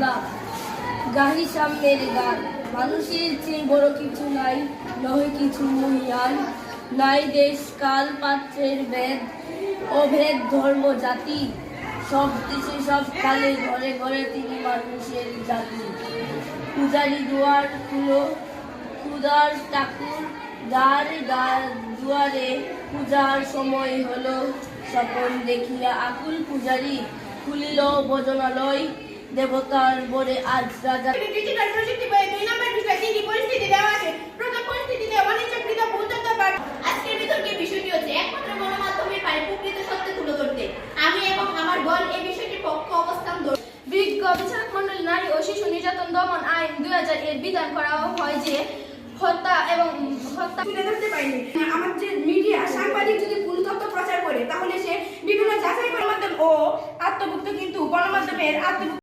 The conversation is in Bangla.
মশলা গাহি সামনের গান। মানুষের চেয়ে বড় কিছু নাই, নহে কিছু মহিয়ান। নাই দেশ কাল পাত্রের ভেদ, অভেদ ধর্ম জাতি। সব দেশে সব কালে ঘরে ঘরে তিনি মানুষের জাতি। পূজারি দুয়ার খুলো, ক্ষুদার ঠাকুর দ্বার দ্বার দুয়ারে। পূজার সময় হলো, স্বপন দেখিয়া আকুল পূজারি খুলিল ভোজনালয়। দেবতার বরে আজ রাজা। ডিজিটাল প্রযুক্তি বই 2 নম্বর বিষয় তিনটি পরিস্থিতি দেওয়া আছে। প্রথম পরিস্থিতিতে অনিচ্ছাকৃত ভূতত্ত্ববাদ। আজকের বিতর্কের বিষয়টি হচ্ছে একমাত্র গণমাধ্যমের পারে প্রকৃত সত্য তুলে ধরতে। আমি এবং আমার দল এই বিষয়টির পক্ষে অবস্থান ধরি। বিজ্ঞ বিচারক মণ্ডলী নারী ও শিশু নির্যাতন দমন আইন 2000 এর বিধান করা হয় যে হত্যা তুলে ধরতে পারেনি। আমার যে মিডিয়া সাংবাদিক যদি ভুল তথ্য প্রচার করে তাহলে সে বিভিন্ন যাচাই গণমাধ্যম ও আত্মভুক্ত, কিন্তু গণমাধ্যমের আত্মভুক্ত